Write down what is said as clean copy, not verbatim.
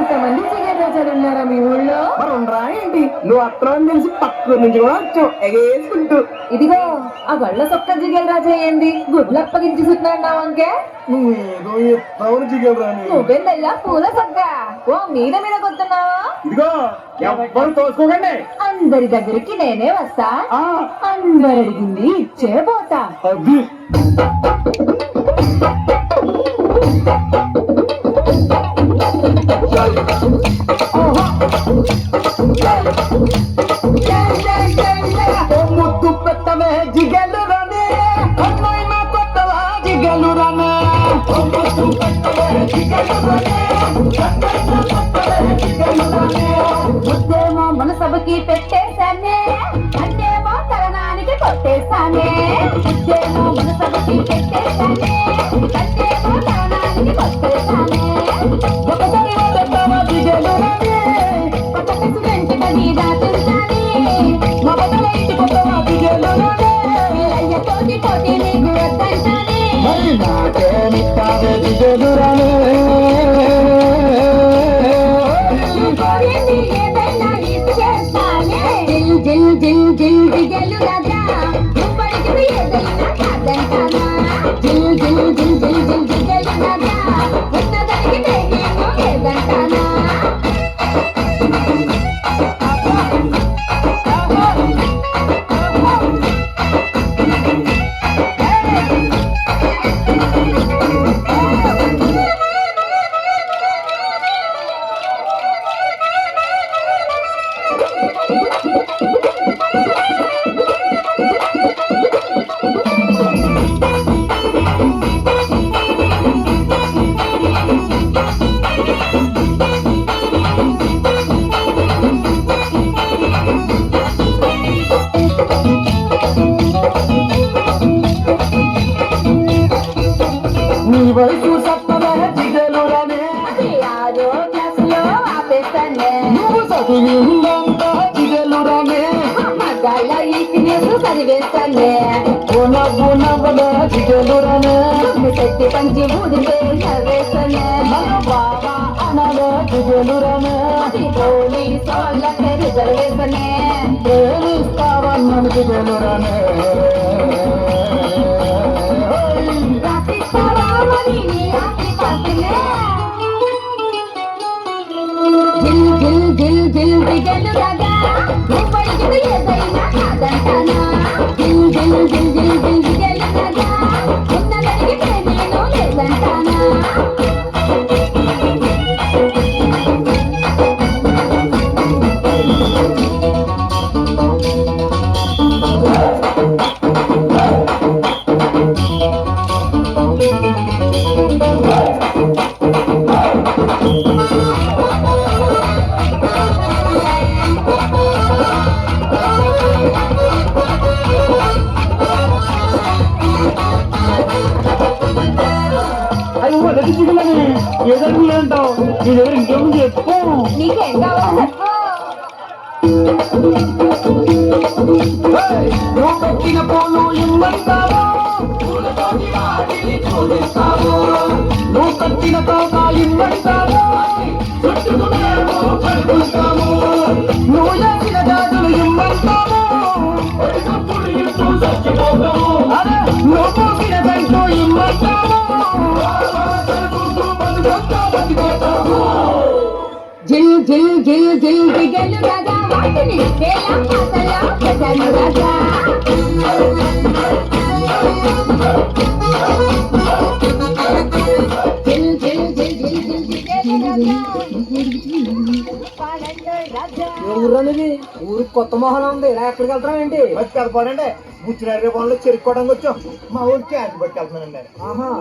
ఇంతమంది చికెన్ రోజాలు ఉన్నారా మీ ఊళ్ళో? మరి ఉండరా ఏంటి? నువ్వు అత్రం తెలిసి పక్క నుంచి కూడా వచ్చావు ఎగేసుకుంటూ. ఇదిగో ఆ గళ్ళ సొక్క జిగేల్ రాజా ఏంది గుడ్లు అప్పగించి సుతున్నాంకే? నువ్వేదో ఎత్తావు జిగేల్ రాని. నువ్వేందయ్యా పూల సొక్క ఓ మీద మీద కొడుతున్నావా? ఇదిగో ఎవ్వరు తోసుకోకండి. అందరి దగ్గరికి నేనే వస్తా, అందరు అడిగింది ఇచ్చే పోతా. అది ముద్దు పెట్టవే జిగలు రానే, అమ్మాయినా కొట్టవా జిగలు రానే. ముద్దు పెట్టవే జిగలు రానే, అమ్మాయినా కొట్టవే జిగలు రానే. ముద్దేమో మన సభకి పెట్టేశానే, అన్నేమో తరణానికి కొట్టేశానే. ముద్దేమో మన సభకి పెట్టేశానే, అన్నేమో తరణానికి కొట్టేశానే. ఒకసారి పెట్టవా జిగలు రానే, పక్కసి వెంటనే మీద తింటానే. మగతల ఇంటి కొట్టవా జిగలు రానే. అయ్యతోటి పోటీ నీకు వద్దంటానే. మరి నాకేమిస్తావే జిగలు రానే. కోరింది ఏదైనా ఇచ్చేస్తానే. జిల్ జిల్ జిల్ జిల్ జిగేలు రాజా, నువ్వడిగినది ఏదైనా కాదంటానా. జిల్ జిల్ జిల్ జిల్ జిల్ జిగేలు రాజా, ఉన్నదానికి నేనేమో లేదంటానా. నీ వయసు సత్తమే జిగలు రానే, అది ఆరో క్లాసులో ఆపేస్తానే. నువ్వు చదివిందంతా జిగలు రానే. మగాళ్ళ ఈ న్యూస్ చదివేస్తానే. నవ్వు నవ్వలే జిగలు రానే. శక్తి పంచి ఊడితే నవ్వేస్తానే. మన బాబా అనలే జిగలు రానే. పోలీసు వాళ్ళకే రిజర్వేషనే. ప్రేమిస్తావన్నాను జిగలు రానే. రాసిస్తావా మరి నీ ఆస్తి పాస్తులే. జిల్ జిల్ జిల్ జిల్ జిగేలు రాజా, నువ్వడిగినది ఏదైనా కాదంటానా. జిల్ జిల్ జిల్ జిల్ జిల్ జిగేలు రాజా, ఉన్నదానికి నేనేమో లేదంటానా. అయ్యో మొదటి జిగలని ఏదైనా అంటావు. నీ దగ్గర ఇంకేమో చెప్పు. నీకేం కావాలో చెప్పు. నువ్వు పెట్టిన పూలు ఇమ్మంటావు, పూలతోటి వాటిని పూజిస్తావు. నువ్వు కట్టిన తోట ఇమ్మంటావు, చుట్టుకునేమో కలుగుతాము. నువ్వు చేసిన జాతులు ఇమ్మంటావు, పడినప్పుడు ఇంటూ చచ్చిపోతాము. అరే నువ్వు పూసిన దంటూ ఇమ్మంటావు, బతికొస్తాము. జిల్ జిల్ జిల్ జిల్ జిగేలు రాజా, వాటిని వేల పాటలా పెట్టాను రాజా. జిల్ జిల్ జిల్ జిల్ జిల్ జిగేలు రాజా, పాడండి రాజా. ఊరు అనేది ఊరు కొత్త మొహం ఉంది. ఇలా ఎక్కడికి వెళ్తాం ఏంటి? వచ్చి కలపడండి. ముచ్చినారు పనులు చెరుక్కోవడానికి వచ్చాం. మా ఊరికి క్యాన్ పట్టుకెళ్తున్నానండి.